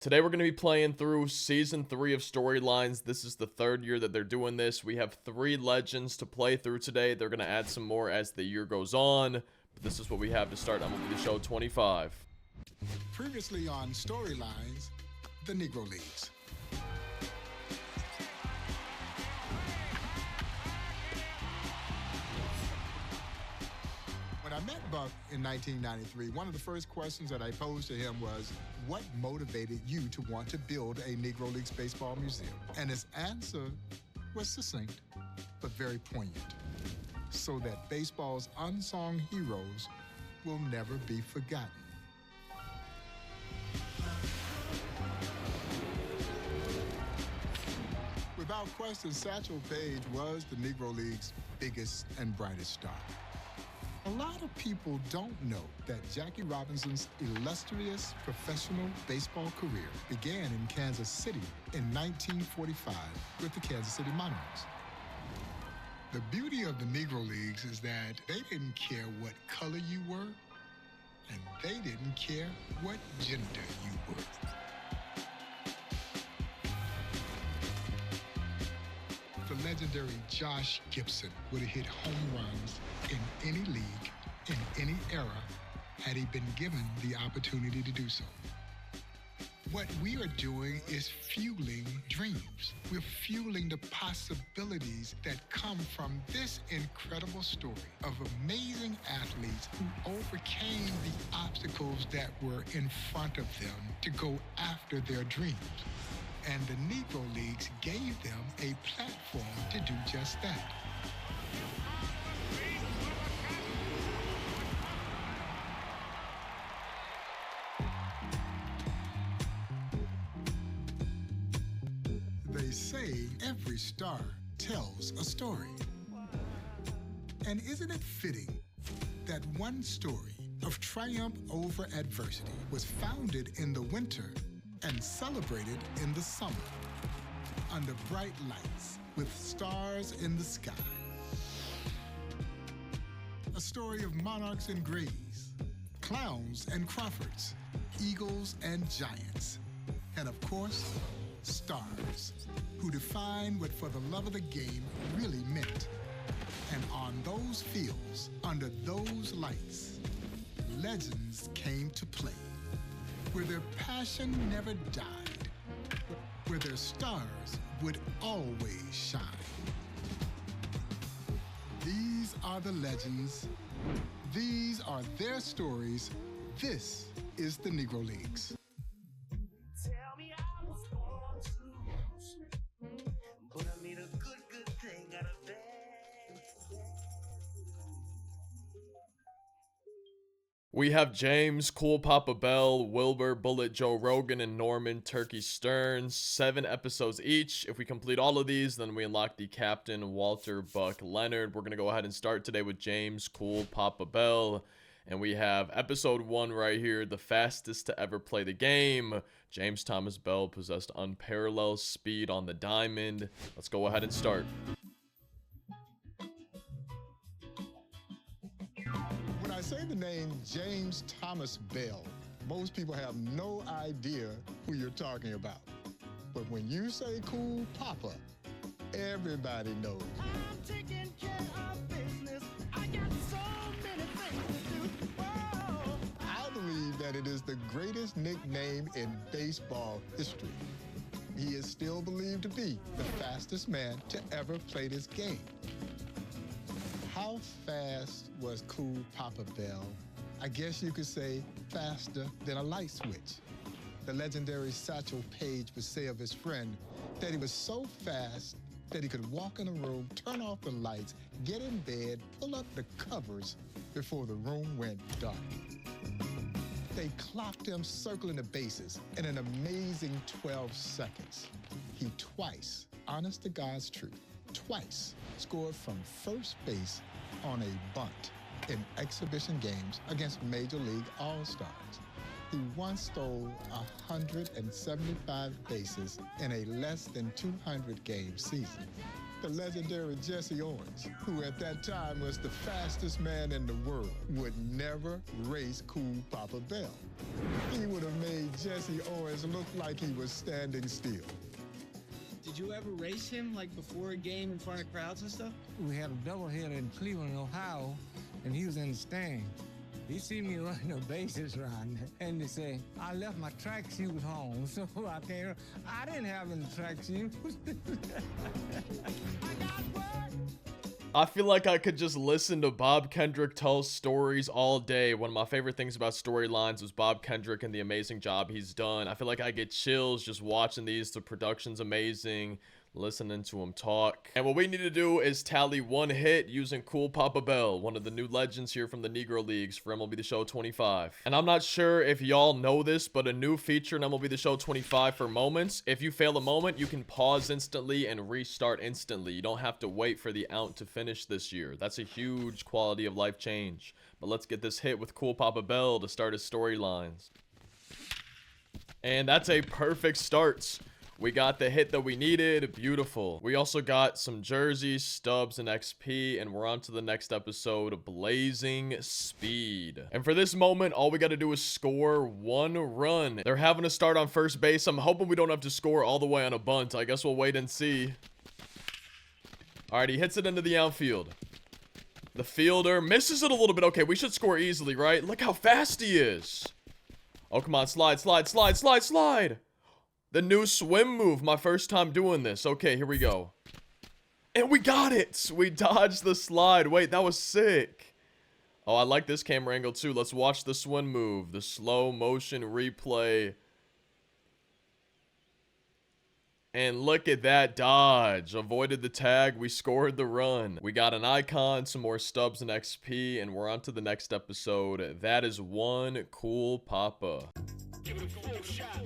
Today we're going to be playing through Season 3 of Storylines. This is the third year that they're doing this. We have 3 legends to play through today. They're going to add some more as the year goes on. But this is what we have to start MLB The Show 25. Previously on Storylines, the Negro Leagues. When I met Buck in 1993, one of the first questions that I posed to him was, what motivated you to want to build a Negro Leagues baseball museum? And his answer was succinct, but very poignant, so that baseball's unsung heroes will never be forgotten. Without question, Satchel Paige was the Negro League's biggest and brightest star. A lot of people don't know that Jackie Robinson's illustrious professional baseball career began in Kansas City in 1945 with the Kansas City Monarchs. The beauty of the Negro Leagues is that they didn't care what color you were, and they didn't care what gender you were. The legendary Josh Gibson would have hit home runs in any league, in any era, had he been given the opportunity to do so. What we are doing is fueling dreams. We're fueling the possibilities that come from this incredible story of amazing athletes who overcame the obstacles that were in front of them to go after their dreams. And the Negro Leagues gave them a platform to do just that. They say every star tells a story. And isn't it fitting that one story of triumph over adversity was founded in the winter and celebrated in the summer, under bright lights with stars in the sky? A story of monarchs and grays, clowns and Crawfords, eagles and giants, and of course, stars, who defined what for the love of the game really meant. And on those fields, under those lights, legends came to play, where their passion never died, where their stars would always shine. These are the legends. These are their stories. This is the Negro Leagues. Tell me I was born to lose, but I made a good thing out of that. We have James, Cool Papa Bell, Wilbur, Bullet, Joe Rogan, and Norman, Turkey Stearnes. 7 episodes each. If we complete all of these, then we unlock the captain, Walter Buck Leonard. We're going to go ahead and start today with James, Cool Papa Bell. And we have episode 1 right here, the fastest to ever play the game. James Thomas Bell possessed unparalleled speed on the diamond. Let's go ahead and start. When I say the name James Thomas Bell, most people have no idea who you're talking about. But when you say Cool Papa, everybody knows. I'm taking care of business. I got so many things to do. Whoa. I believe that it is the greatest nickname in baseball history. He is still believed to be the fastest man to ever play this game. How fast was Cool Papa Bell? I guess you could say faster than a light switch. The legendary Satchel Paige would say of his friend that he was so fast that he could walk in a room, turn off the lights, get in bed, pull up the covers before the room went dark. They clocked him circling the bases in an amazing 12 seconds. He twice, honest to God's truth, twice scored from first base on a bunt in exhibition games against Major League All-Stars. He once stole 175 bases in a less than 200 game season. the legendary Jesse Owens, who at that time was the fastest man in the world, would never race Cool Papa Bell. He would have made Jesse Owens look like he was standing still. Did you ever race him, like, before a game in front of crowds and stuff? We had a doubleheader in Cleveland, Ohio, and he was in the stand. He see me running the bases around there, and they say, I left my track shoes home, so I can't. I didn't have any track shoes. I feel like I could just listen to Bob Kendrick tell stories all day. One of my favorite things about storylines was Bob Kendrick and the amazing job he's done. I feel like I get chills just watching these. The production's amazing, listening to him talk. And what we need to do is tally one hit using Cool Papa Bell, one of the new legends here from the Negro Leagues for MLB The Show 25. And I'm not sure if y'all know this, but a new feature in MLB The Show 25 for moments. If you fail a moment, you can pause instantly and restart instantly. You don't have to wait for the out to finish this year. That's a huge quality of life change. But let's get this hit with Cool Papa Bell to start his storylines. And that's a perfect start. We got the hit that we needed. Beautiful. We also got some jerseys, stubs, and XP, and we're on to the next episode, Blazing Speed. And for this moment, all we got to do is score one run. They're having to start on first base. I'm hoping we don't have to score all the way on a bunt. I guess we'll wait and see. All right, he hits it into the outfield. The fielder misses it a little bit. Okay, we should score easily, right? Look how fast he is. Oh, come on. Slide, slide, slide, slide, slide. The new swim move, my first time doing this. Okay, here we go. And we got it! We dodged the slide. Wait, that was sick. Oh, I like this camera angle too. Let's watch the swim move. The slow motion replay. And look at that dodge. Avoided the tag. We scored the run. We got an icon, some more stubs and XP, and we're on to the next episode. That is one Cool Papa. Give it a full shot.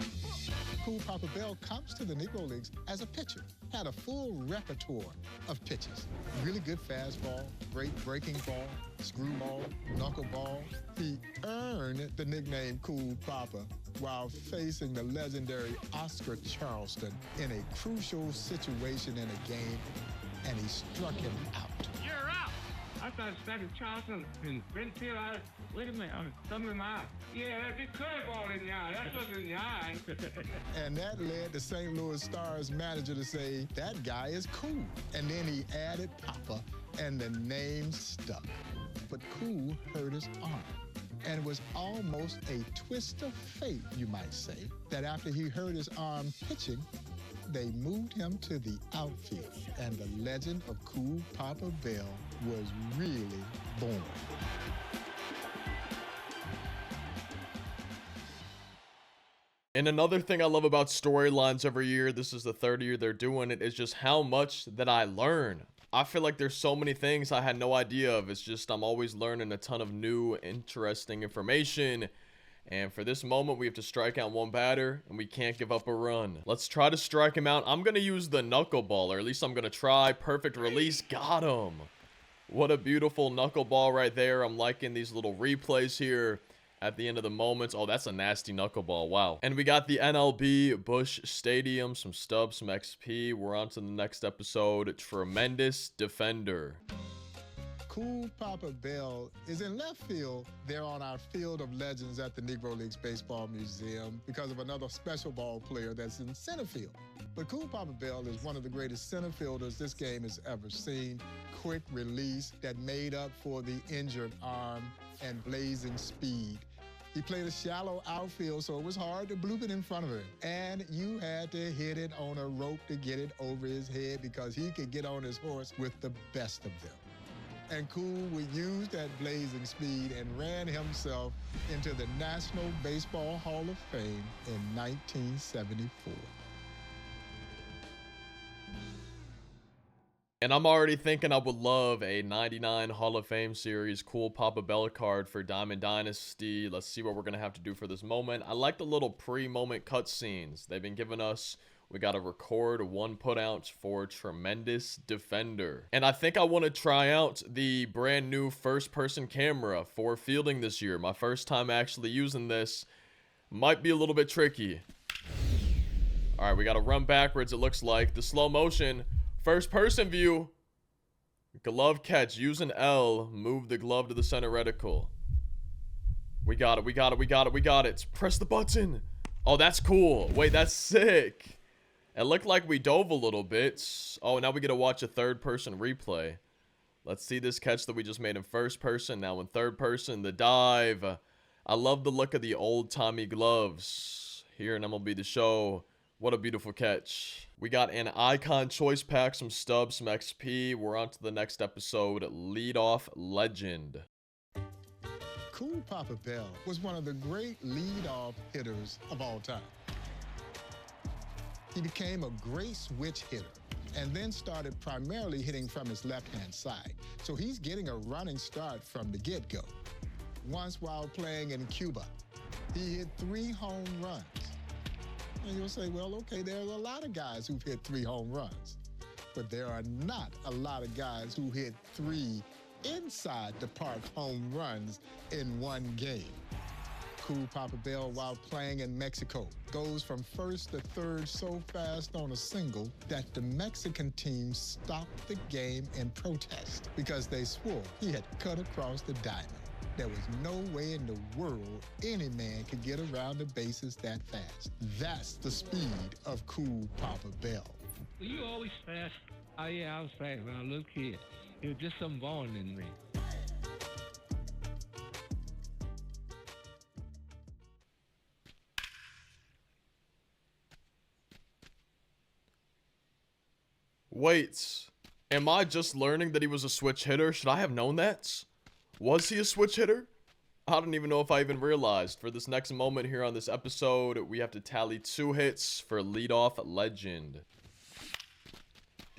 Cool Papa Bell comes to the Negro Leagues as a pitcher, had a full repertoire of pitches. Really good fastball, great breaking ball, screwball, knuckleball. He earned the nickname Cool Papa while facing the legendary Oscar Charleston in a crucial situation in a game, and he struck him out. You're out. I thought Oscar Charleston in Brentfield. Wait a minute, something in my eye. Yeah, that big curveball in the eye. That's what's in the eye. And that led the St. Louis Stars manager to say, that guy is cool. And then he added Papa, and the name stuck. But Cool hurt his arm. And it was almost a twist of fate, you might say, that after he hurt his arm pitching, they moved him to the outfield. And the legend of Cool Papa Bell was really born. And another thing I love about storylines every year, this is the third year they're doing it, is just how much that I learn. I feel like there's so many things I had no idea of. It's just I'm always learning a ton of new, interesting information. And for this moment, we have to strike out one batter, and we can't give up a run. Let's try to strike him out. I'm going to use the knuckleball, or at least I'm going to try. Perfect release. Got him. What a beautiful knuckleball right there. I'm liking these little replays here at the end of the moments. Oh, that's a nasty knuckleball. Wow. And we got the MLB Busch Stadium, some stubs, some XP. We're on to the next episode. Tremendous Defender. Cool Papa Bell is in left field. They're on our Field of Legends at the Negro Leagues Baseball Museum because of another special ball player that's in center field. But Cool Papa Bell is one of the greatest center fielders this game has ever seen. Quick release that made up for the injured arm and blazing speed. He played a shallow outfield, so it was hard to bloop it in front of him. And you had to hit it on a rope to get it over his head because he could get on his horse with the best of them. And Cool would use that blazing speed and ran himself into the National Baseball Hall of Fame in 1974. And I'm already thinking I would love a 99 Hall of Fame series Cool Papa Bell card for Diamond Dynasty. Let's see what we're going to have to do for this moment. I like the little pre-moment cutscenes they've been giving us. We got to record one put out for Tremendous Defender. And I think I want to try out the brand new first-person camera for fielding this year. My first time actually using this. Might be a little bit tricky. All right, we got to run backwards, it looks like. The slow motion First person view. Glove catch. Use an L. Move the glove to the center reticle. We got it. We got it. We got it. We got it. Press the button. Oh, that's cool. Wait, that's sick. It looked like we dove a little bit. Oh, now we get to watch a third person replay. Let's see this catch that we just made in first person. Now in third person, the dive. I love the look of the old Tommy gloves here in MLB The Show. What a beautiful catch. We got an icon choice pack, some stubs, some XP. We're on to the next episode, Leadoff Legend. Cool Papa Bell was one of the great leadoff hitters of all time. He became a great switch hitter and then started primarily hitting from his left-hand side. So he's getting a running start from the get-go. Once while playing in Cuba, he hit 3 home runs. And you'll say, well, okay, there's a lot of guys who've hit 3 home runs, but there are not a lot of guys who hit 3 inside the park home runs in one game. Cool Papa Bell, while playing in Mexico, goes from first to third so fast on a single that the Mexican team stopped the game in protest because they swore he had cut across the diamond. There was no way in the world any man could get around the bases that fast. That's the speed of Cool Papa Bell. Were you always fast? Oh, yeah, I was fast when I was a little kid. It was just something born in me. Wait, am I just learning that he was a switch hitter? Should I have known that? Was he a switch hitter? I don't even know if I even realized. For this next moment here on this episode, we have to tally 2 hits for Leadoff Legend.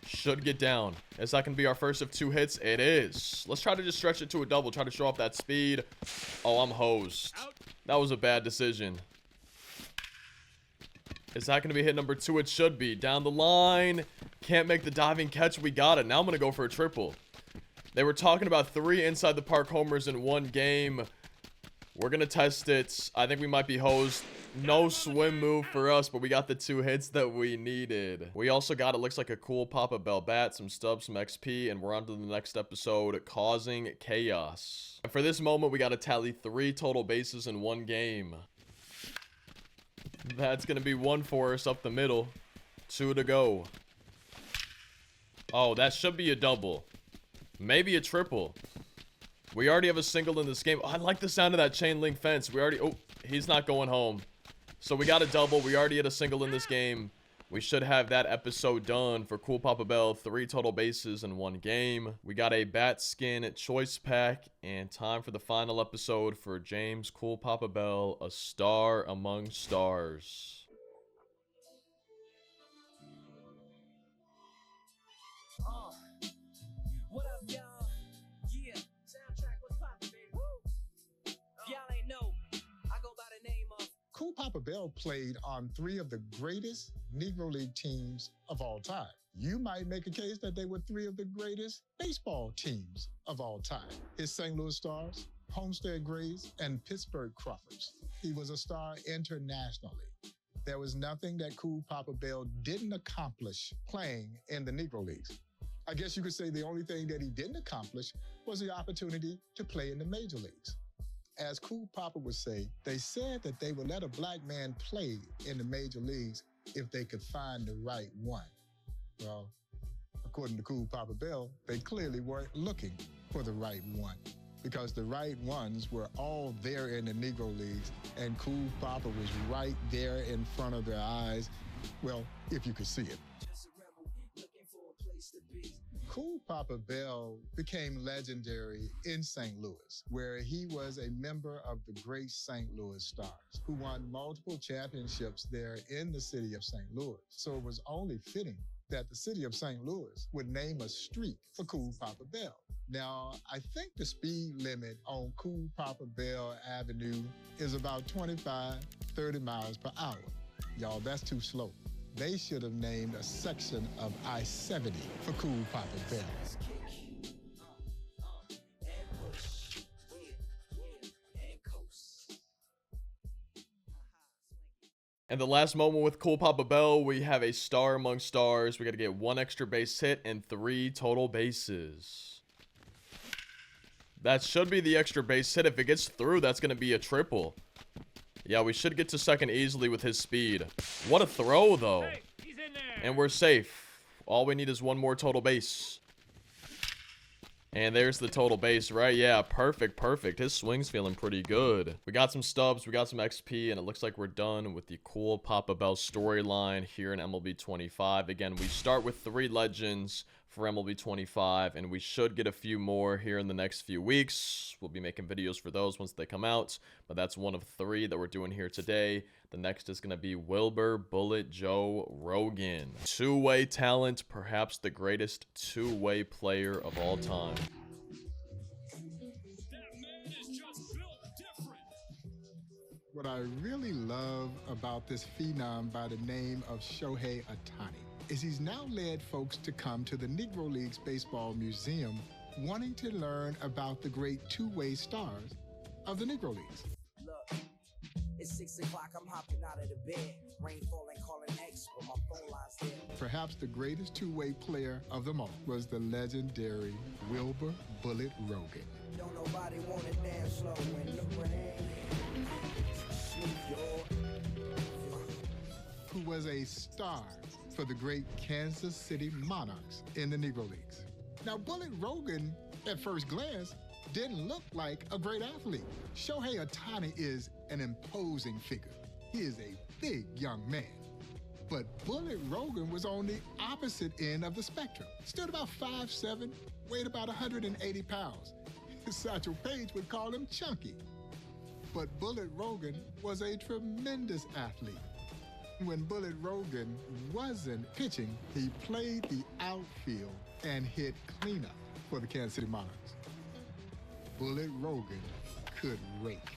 Should get down. Is that going to be our first of 2 hits? It is. Let's try to just stretch it to a double. Try to show off that speed. Oh, I'm hosed. That was a bad decision. Is that going to be hit number 2? It should be. Down the line. Can't make the diving catch. We got it. Now I'm going to go for a triple. They were talking about 3 inside the park homers in one game. We're going to test it. I think we might be hosed. No swim move for us, but we got the 2 hits that we needed. We also got, it looks like a Cool Papa Bell bat, some stubs, some XP, and we're on to the next episode, Causing Chaos. And for this moment, we got to tally 3 total bases in one game. That's going to be 1 for us up the middle. 2 to go. Oh, that should be a double. Maybe a triple. We already have a single in this game. Oh, I like the sound of that chain link fence. We already... Oh, he's not going home. So we got a double. We already had a single in this game. We should have that episode done for Cool Papa Bell. 3 total bases in one game. We got a bat skin choice pack. And time for the final episode for James Cool Papa Bell, a star among stars. What up, y'all? Yeah, soundtrack was poppin', baby. Woo! Y'all ain't know, I go by the name of Cool Papa Bell played on 3 of the greatest Negro League teams of all time. You might make a case that they were 3 of the greatest baseball teams of all time. His St. Louis Stars, Homestead Grays, and Pittsburgh Crawfords. He was a star internationally. There was nothing that Cool Papa Bell didn't accomplish playing in the Negro Leagues. I guess you could say the only thing that he didn't accomplish was the opportunity to play in the major leagues. As Cool Papa would say, they said that they would let a black man play in the major leagues if they could find the right one. Well, according to Cool Papa Bell, they clearly weren't looking for the right one because the right ones were all there in the Negro Leagues and Cool Papa was right there in front of their eyes. Well, if you could see it. just a rebel looking for a place to be. Cool Papa Bell became legendary in St. Louis, where he was a member of the great St. Louis Stars, who won multiple championships there in the city of St. Louis. So it was only fitting that the city of St. Louis would name a street for Cool Papa Bell. Now, I think the speed limit on Cool Papa Bell Avenue is about 25, 30 miles per hour. Y'all, that's too slow. They should have named a section of I-70 for Cool Papa Bell. And push. Yeah, and coast. And the last moment with Cool Papa Bell, we have a star among stars. We got to get 1 extra base hit and 3 total bases. That should be the extra base hit. If it gets through, that's going to be a triple. Yeah, we should get to second easily with his speed. What a throw, though. Hey, he's in there. And we're safe. All we need is 1 more total base. And there's the total base, right? Yeah, perfect, perfect. His swing's feeling pretty good. We got some stubs, we got some XP, and it looks like we're done with the Cool Papa Bell storyline here in MLB 25. Again, we start with 3 legends for MLB 25, and we should get a few more here in the next few weeks. We'll be making videos for those once they come out, but that's one of 3 that we're doing here today. The next is going to be Wilbur Bullet Joe Rogan. Two-way talent, perhaps the greatest two-way player of all time. That man is just built different. What I really love about this phenom by the name of Shohei Ohtani is he's now led folks to come to the Negro Leagues Baseball Museum wanting to learn about the great two-way stars of the Negro Leagues. Look, it's 6 o'clock, I'm hopping out of the bed. Rain falling, calling X, but my phone line's dead. Perhaps the greatest two-way player of them all was the legendary Wilbur Bullet Rogan, Don't nobody want it damn slow when the rain. Sweep your who was a star for the great Kansas City Monarchs in the Negro Leagues. Now, Bullet Rogan, at first glance, didn't look like a great athlete. Shohei Ohtani is an imposing figure. He is a big young man. But Bullet Rogan was on the opposite end of the spectrum. Stood about 5'7", weighed about 180 pounds. Satchel Paige would call him chunky. But Bullet Rogan was a tremendous athlete. When Bullet Rogan wasn't pitching, he played the outfield and hit cleanup for the Kansas City Monarchs. Bullet Rogan could rake.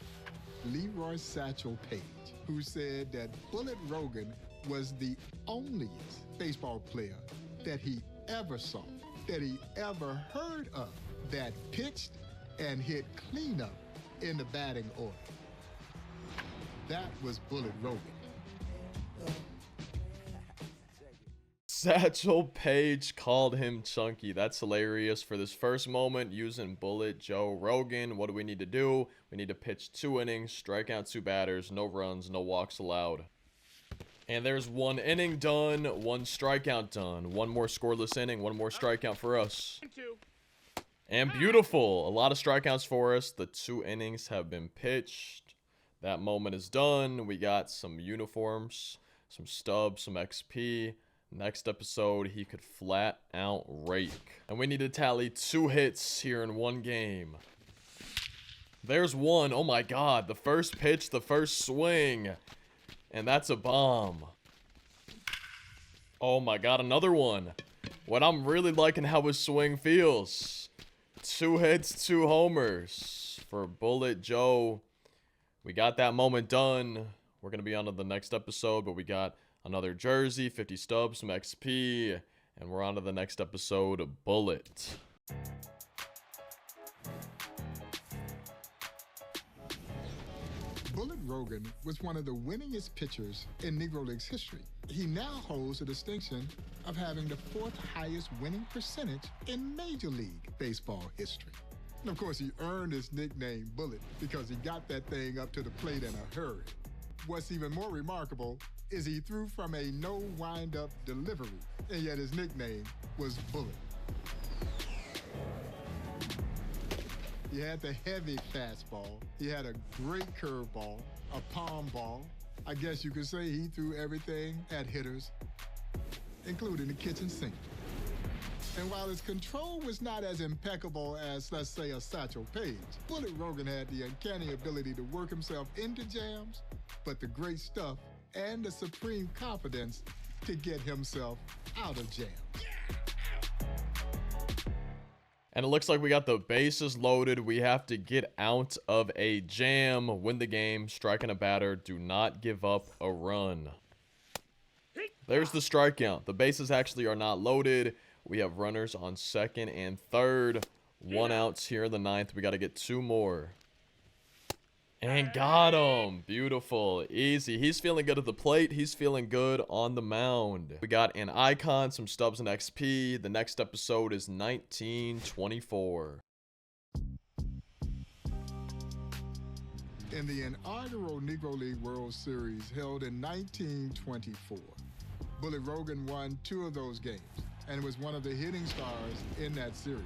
Leroy Satchel Paige, who said that Bullet Rogan was the onlyest baseball player that he ever saw, that he ever heard of, that pitched and hit cleanup in the batting order. That was Bullet Rogan. Satchel Paige called him chunky. That's hilarious. For this first moment, using Bullet Joe Rogan, what do we need to do? We need to pitch 2 innings, strike out 2 batters, no runs, no walks allowed. And there's 1 inning done, 1 strikeout done. 1 more scoreless inning, 1 more strikeout for us. And beautiful. A lot of strikeouts for us. The 2 innings have been pitched. That moment is done. We got some uniforms, some stubs, some XP. Next episode, he could flat out rake. And we need to tally 2 hits here in 1 game. There's 1. Oh my god. The first pitch, the first swing. And that's a bomb. Oh my god, another one. What I'm really liking how his swing feels. 2 hits, 2 homers for Bullet Joe. We got that moment done. We're going to be on to the next episode, but we got another jersey, 50 stubs, some XP, and we're on to the next episode of Bullet. Bullet Rogan was one of the winningest pitchers in Negro Leagues history. He now holds the distinction of having the 4th highest winning percentage in Major League Baseball history. And of course, he earned his nickname Bullet because he got that thing up to the plate in a hurry. What's even more remarkable is he threw from a no wind-up delivery, and yet his nickname was Bullet. He had the heavy fastball, he had a great curveball, a palm ball. I guess you could say he threw everything at hitters, including the kitchen sink. And while his control was not as impeccable as, let's say, a Satchel Paige, Bullet Rogan had the uncanny ability to work himself into jams, but the great stuff and the supreme confidence to get himself out of jams. And it looks like we got the bases loaded. We have to get out of a jam, win the game, striking a batter, do not give up a run. There's the strikeout. The bases actually are not loaded. We have runners on 2nd and 3rd. 1 outs here in the 9th. We got to get 2 more. And got him. Beautiful. Easy. He's feeling good at the plate. He's feeling good on the mound. We got an icon, some stubs and XP. The next episode is 1924. In the inaugural Negro League World Series held in 1924, Bullet Rogan won 2 of those games and was one of the hitting stars in that series,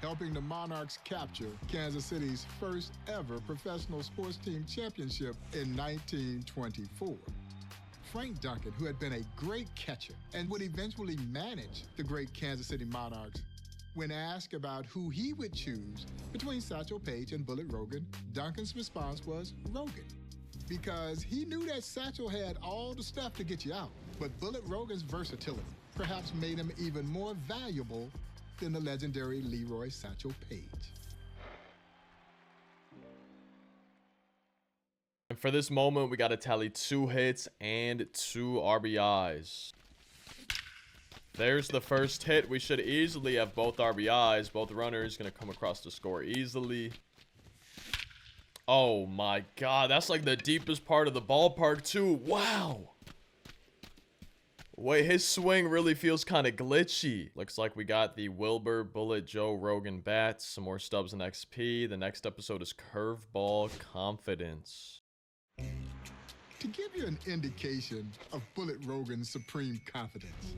helping the Monarchs capture Kansas City's first ever professional sports team championship in 1924. Frank Duncan, who had been a great catcher and would eventually manage the great Kansas City Monarchs, when asked about who he would choose between Satchel Paige and Bullet Rogan, Duncan's response was Rogan, because he knew that Satchel had all the stuff to get you out, but Bullet Rogan's versatility perhaps made him even more valuable than the legendary Leroy Satchel Paige. And for this moment, we got to tally 2 hits and 2 RBIs. There's the first hit. We should easily have both RBIs. Both runners going to come across the score easily. Oh my God. That's like the deepest part of the ballpark too. Wow. Wait, his swing really feels kind of glitchy. Looks like we got the Wilbur Bullet Joe Rogan bats. Some more stubs and XP. The next episode is Curveball Confidence. To give you an indication of Bullet Rogan's supreme confidence,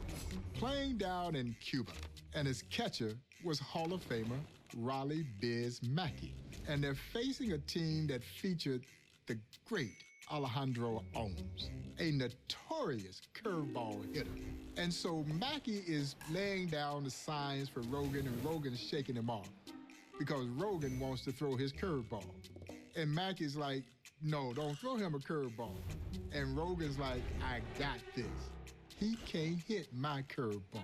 playing down in Cuba, and his catcher was Hall of Famer Raleigh Biz Mackey, and they're facing a team that featured the great Alejandro Ohms, a notorious curveball hitter. And so Mackey is laying down the signs for Rogan, and Rogan's shaking him off because Rogan wants to throw his curveball. And Mackey's like, no, don't throw him a curveball. And Rogan's like, I got this. He can't hit my curveball.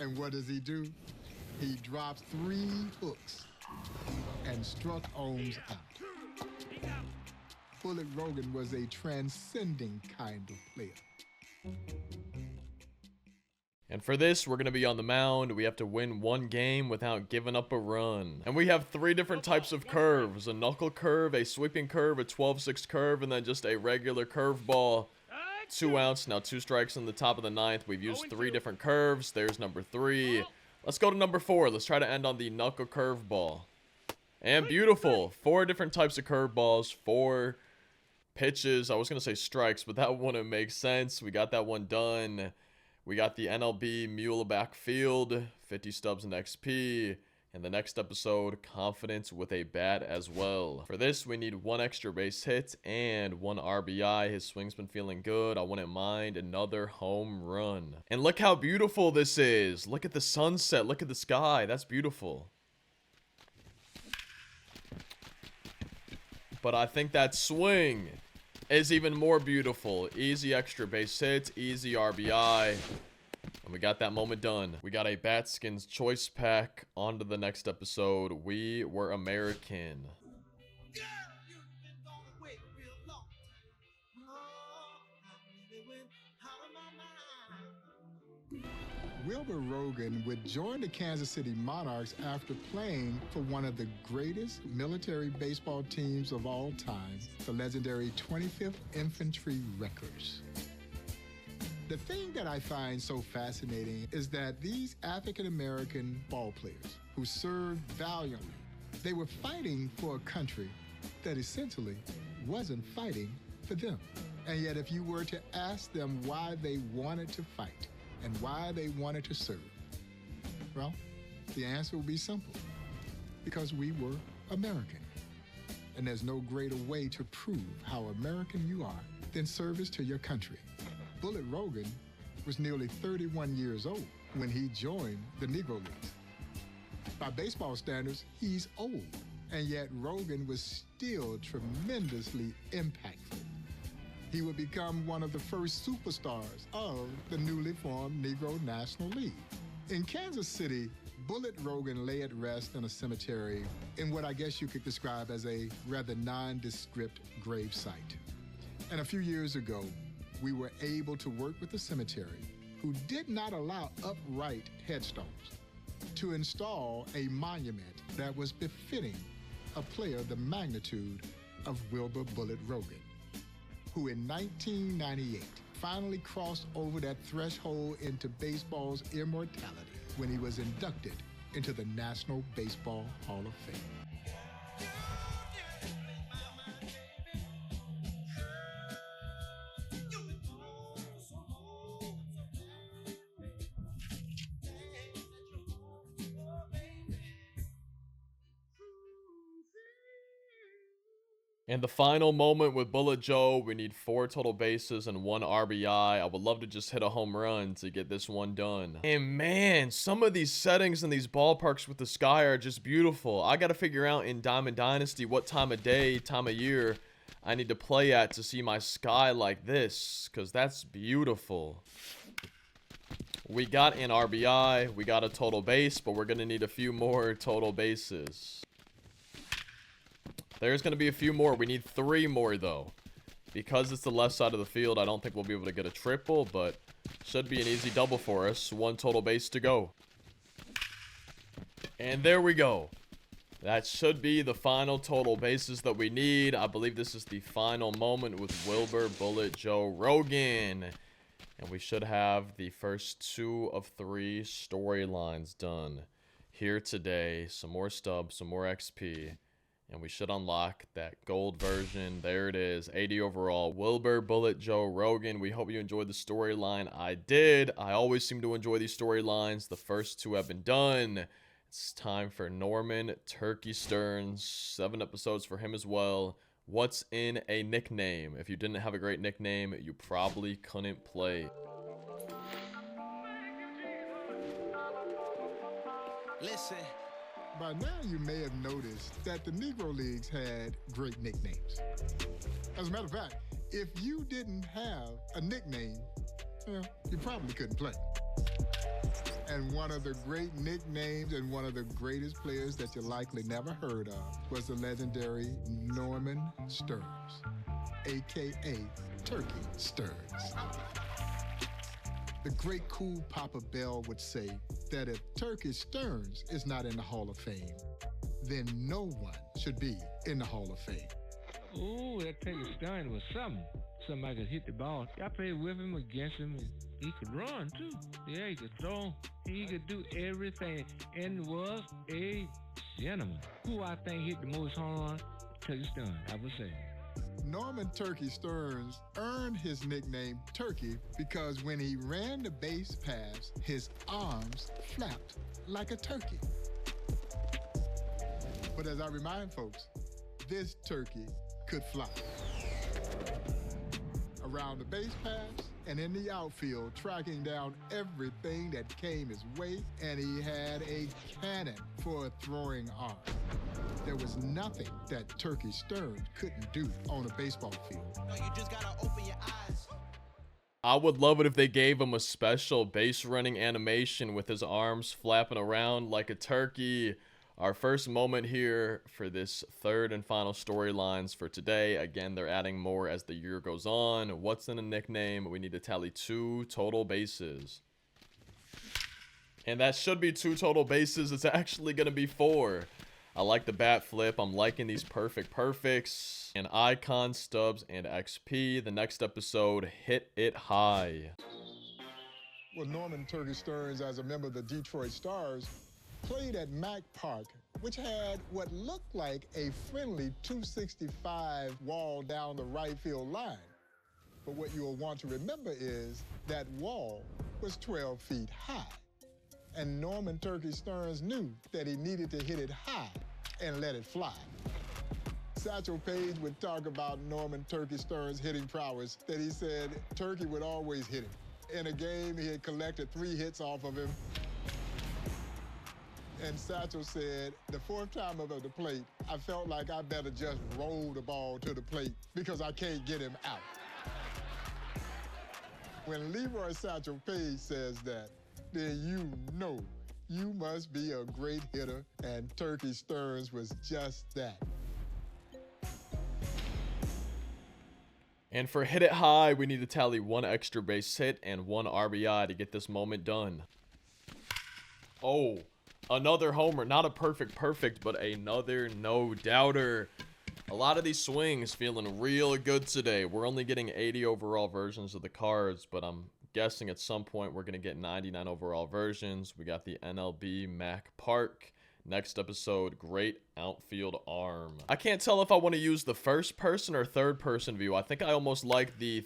And what does he do? He drops 3 hooks and struck Ohms out. Bullet Rogan was a transcending kind of player. And for this, we're going to be on the mound. We have to win 1 game without giving up a run. And we have 3 different types of curves. A knuckle curve, a sweeping curve, a 12-6 curve, and then just a regular curveball. 2 outs, now 2 strikes in the top of the 9th. We've used 3 different curves. There's number 3. Let's go to number 4. Let's try to end on the knuckle curveball. And beautiful. 4 different types of curveballs. 4 pitches. I was going to say strikes, but that wouldn't make sense. We got that one done. We got the NLB Muleback Field, 50 stubs and XP, and the next episode, Confidence with a Bat as well. For this, we need 1 extra base hit and 1 RBI. His swing's been feeling good. I wouldn't mind another home run. And look how beautiful this is. Look at the sunset. Look at the sky. That's beautiful. But I think that swing is even more beautiful. Easy extra base hit, easy RBI, and we got that moment done. We got a Batskins choice pack. On to the next episode. We Were American. Girl, you've been gone away real long. Oh, I really went out of my mind. Wilbur Rogan would join the Kansas City Monarchs after playing for one of the greatest military baseball teams of all time, the legendary 25th Infantry Wreckers. The thing that I find so fascinating is that these African-American ball players who served valiantly, they were fighting for a country that essentially wasn't fighting for them. And yet if you were to ask them why they wanted to fight, and why they wanted to serve? Well, the answer would be simple. Because we were American. And there's no greater way to prove how American you are than service to your country. Bullet Rogan was nearly 31 years old when he joined the Negro Leagues. By baseball standards, he's old. And yet Rogan was still tremendously impactful. He would become one of the first superstars of the newly formed Negro National League. In Kansas City, Bullet Rogan lay at rest in a cemetery in what I guess you could describe as a rather nondescript grave site. And a few years ago, we were able to work with the cemetery, who did not allow upright headstones, to install a monument that was befitting a player the magnitude of Wilbur Bullet Rogan, who in 1998 finally crossed over that threshold into baseball's immortality when he was inducted into the National Baseball Hall of Fame. And the final moment with Bullet Joe, we need 4 total bases and 1 RBI. I would love to just hit a home run to get this one done. And man, some of these settings in these ballparks with the sky are just beautiful. I got to figure out in Diamond Dynasty what time of day, time of year I need to play at to see my sky like this, because that's beautiful. We got an RBI, we got a total base, but we're going to need a few more total bases. There's going to be a few more. We need 3 more, though. Because it's the left side of the field, I don't think we'll be able to get a triple, but should be an easy double for us. 1 total base to go. And there we go. That should be the final total bases that we need. I believe this is the final moment with Wilbur Bullet Joe Rogan. And we should have the first 2 of 3 storylines done here today. Some more stubs, some more XP. And we should unlock that gold version. There it is, 80 overall. Wilbur Bullet Joe Rogan. We hope you enjoyed the storyline. I did. I always seem to enjoy these storylines. The first 2 have been done. It's time for Norman Turkey Stearnes. 7 episodes for him as well. What's in a nickname? If you didn't have a great nickname, you probably couldn't play. Listen. By now, you may have noticed that the Negro Leagues had great nicknames. As a matter of fact, if you didn't have a nickname, well, you probably couldn't play. And one of the great nicknames and one of the greatest players that you likely never heard of was the legendary Norman Stearnes, a.k.a. Turkey Stearnes. The great cool Papa Bell would say that if Turkey Stearnes is not in the Hall of Fame, then no one should be in the Hall of Fame. Ooh, that Turkey Stearnes was something. Somebody could hit the ball. I played with him, against him, and he could run too. Yeah, he could throw. He could do everything, and was a gentleman. Who I think hit the most home run? Turkey Stearnes, I would say. Norman Turkey Stearnes earned his nickname Turkey because when he ran the base pass, his arms flapped like a turkey. But as I remind folks, this turkey could fly. Around the base pass and in the outfield, tracking down everything that came his way, and he had a cannon for a throwing arm. There was nothing that Turkey Stearnes couldn't do on a baseball field. No, you just gotta open your eyes. I would love it if they gave him a special base running animation with his arms flapping around like a turkey. Our first moment here for this 3rd and final storylines for today. Again, they're adding more as the year goes on. What's in a nickname? We need to tally 2 total bases. And that should be 2 total bases. It's actually going to be 4. I like the bat flip. I'm liking these perfects. And icon, stubs, and XP. The next episode, Hit It High. Well, Norman Turkey Stearnes, as a member of the Detroit Stars, played at Mack Park, which had what looked like a friendly 265 wall down the right field line. But what you'll want to remember is that wall was 12 feet high. And Norman Turkey Stearnes knew that he needed to hit it high and let it fly. Satchel Paige would talk about Norman Turkey Stearnes' hitting prowess, that he said Turkey would always hit him. In a game, he had collected 3 hits off of him. And Satchel said, the 4th time up at the plate, I felt like I better just roll the ball to the plate because I can't get him out. When Leroy Satchel Paige says that, then you know you must be a great hitter, and Turkey Stearnes was just that. And for Hit It High, we need to tally 1 extra base hit and 1 RBI to get this moment done. Oh, another homer. Not a perfect, but another no-doubter. A lot of these swings feeling real good today. We're only getting 80 overall versions of the cards, but I'm guessing at some point we're going to get 99 overall versions. We got the NLB Mac Park. Next episode, great outfield arm. I can't tell if I want to use the first person or third person view. I think I almost like the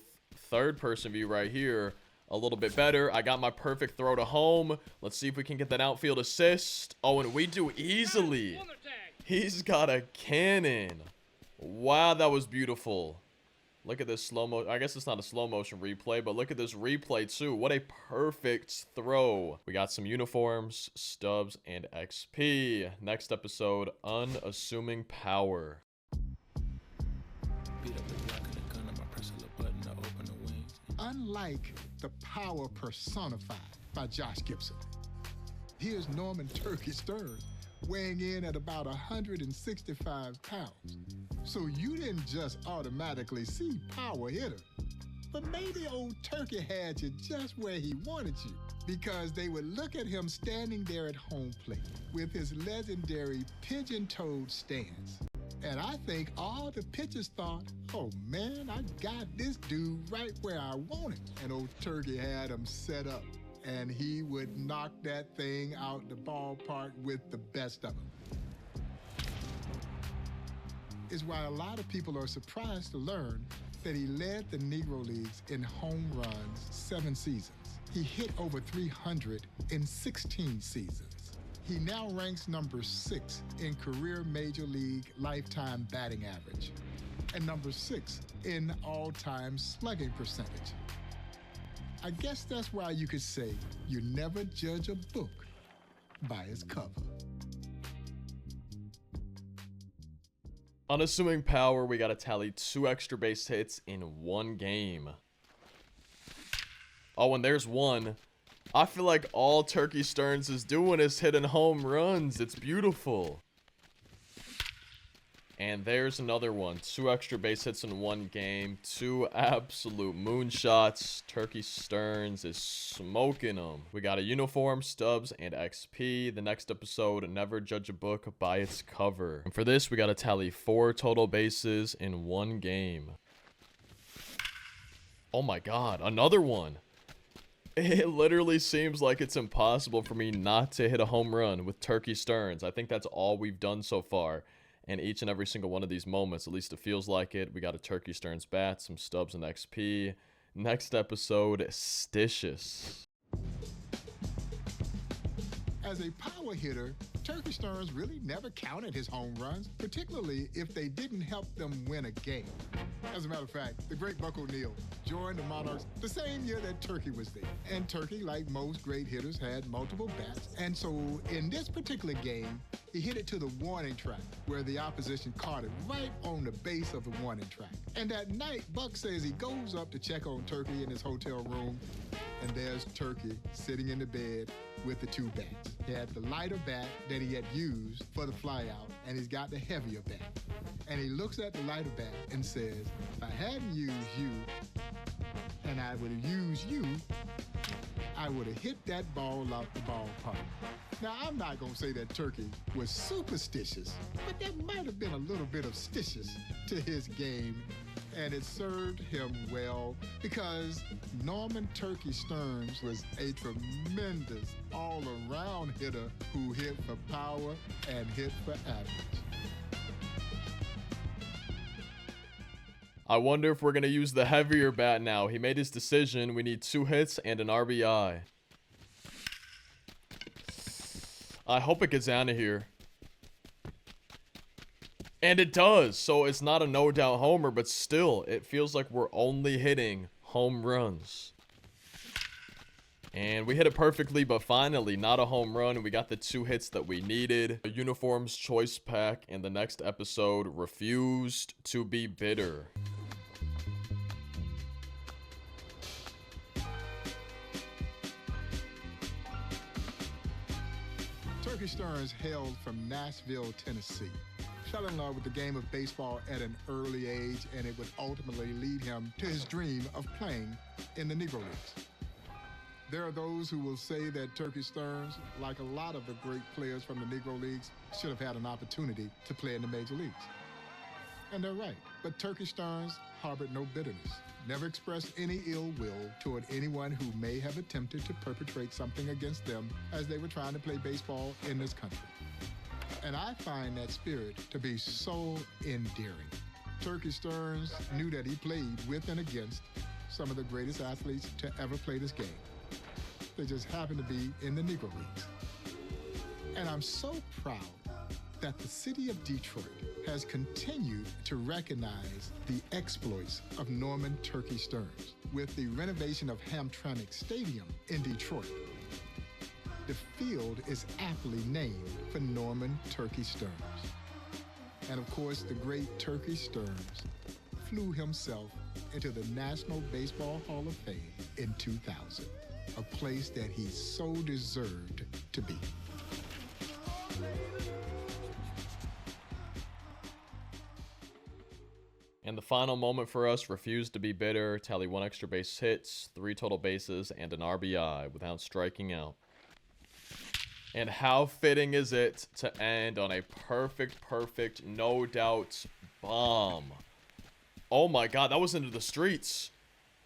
third person view right here a little bit better. I got my perfect throw to home. Let's see if we can get that outfield assist. Oh, and we do easily. He's got a cannon. Wow, that was beautiful. Look at this slow-mo. I guess it's not a slow-motion replay, but look at this replay, too. What a perfect throw. We got some uniforms, stubs, and XP. Next episode, Unassuming Power. Unlike the power personified by Josh Gibson, here's Norman Turkey Stearnes weighing in at about 165 pounds. So you didn't just automatically see power hitter, but maybe old Turkey had you just where he wanted you, because they would look at him standing there at home plate with his legendary pigeon-toed stance. And I think all the pitchers thought, oh man, I got this dude right where I want him. And old Turkey had him set up, and he would knock that thing out the ballpark with the best of them. Is why a lot of people are surprised to learn that he led the Negro Leagues in home runs 7 seasons. He hit over 300 in 16 seasons. He now ranks number 6 in career Major League lifetime batting average and number 6 in all-time slugging percentage. I guess that's why you could say you never judge a book by its cover. Unassuming Power, we got to tally 2 extra base hits in 1 game. Oh, and there's one. I feel like all Turkey Stearnes is doing is hitting home runs. It's beautiful. And there's another one. 2 extra base hits in 1 game. 2 absolute moonshots. Turkey Stearnes is smoking them. We got a uniform, stubs, and XP. The next episode, never judge a book by its cover. And for this, we got to tally 4 total bases in 1 game. Oh my god, another one. It literally seems like it's impossible for me not to hit a home run with Turkey Stearnes. I think that's all we've done so far. And each and every single one of these moments, at least it feels like it. We got a Turkey Stearnes bat, some stubs and XP. Next episode, Stitious. As a power hitter, Turkey Stearnes really never counted his home runs, particularly if they didn't help them win a game. As a matter of fact, the great Buck O'Neil joined the Monarchs the same year that Turkey was there. And Turkey, like most great hitters, had multiple bats. And so in this particular game, he hit it to the warning track, where the opposition caught it right on the base of the warning track. And that night, Buck says he goes up to check on Turkey in his hotel room, and there's Turkey sitting in the bed with the 2 bats. He had the lighter bat that he had used for the flyout, and he's got the heavier bat. And he looks at the lighter bat and says, if I hadn't used you, and I would have used you, I would have hit that ball out the ballpark. Now, I'm not going to say that Turkey was superstitious, but there might have been a little bit of stitious to his game, and it served him well because Norman Turkey Stearnes was a tremendous all-around hitter who hit for power and hit for average. I wonder if we're going to use the heavier bat now. He made his decision. We need 2 hits and an RBI. I hope it gets out of here. And it does. So it's not a no-doubt homer, but still, it feels like we're only hitting home runs. And we hit it perfectly, but finally, not a home run. We got the 2 hits that we needed. A uniforms choice pack in the next episode, Refused to be Bitter. Turkey Stearnes hailed from Nashville, Tennessee. Fell in love with the game of baseball at an early age, and it would ultimately lead him to his dream of playing in the Negro Leagues. There are those who will say that Turkey Stearnes, like a lot of the great players from the Negro Leagues, should have had an opportunity to play in the Major Leagues. And they're right. But Turkey Stearnes harbored no bitterness, never expressed any ill will toward anyone who may have attempted to perpetrate something against them as they were trying to play baseball in this country. And I find that spirit to be so endearing. Turkey Stearnes knew that he played with and against some of the greatest athletes to ever play this game. They just happened to be in the Negro Leagues. And I'm so proud that the city of Detroit has continued to recognize the exploits of Norman Turkey Stearnes with the renovation of Hamtramck Stadium in Detroit. The field is aptly named for Norman Turkey Stearnes. And of course, the great Turkey Stearnes flew himself into the National Baseball Hall of Fame in 2000, a place that he so deserved to be. And the final moment for us, refused to be bitter, tally 1 extra base hits, 3 total bases, and an RBI without striking out. And how fitting is it to end on a perfect, no doubt bomb. Oh my god, that was into the streets.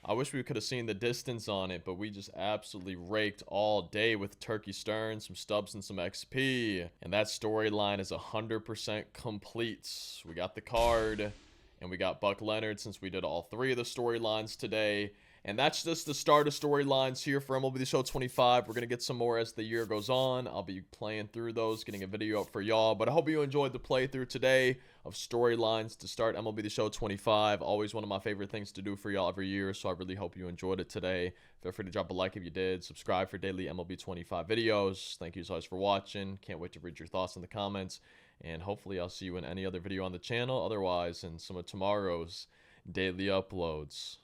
I wish we could have seen the distance on it, but we just absolutely raked all day with Turkey Stearnes, some stubs and some XP. And that storyline is 100% complete. We got the card, and we got Buck Leonard since we did all 3 of the storylines today. And that's just the start of storylines here for MLB The Show 25. We're going to get some more as the year goes on. I'll be playing through those, getting a video up for y'all. But I hope you enjoyed the playthrough today of storylines to start MLB The Show 25. Always one of my favorite things to do for y'all every year, so I really hope you enjoyed it today. Feel free to drop a like if you did. Subscribe for daily MLB 25 videos. Thank you as always for watching. Can't wait to read your thoughts in the comments. And hopefully I'll see you in any other video on the channel. Otherwise, in some of tomorrow's daily uploads.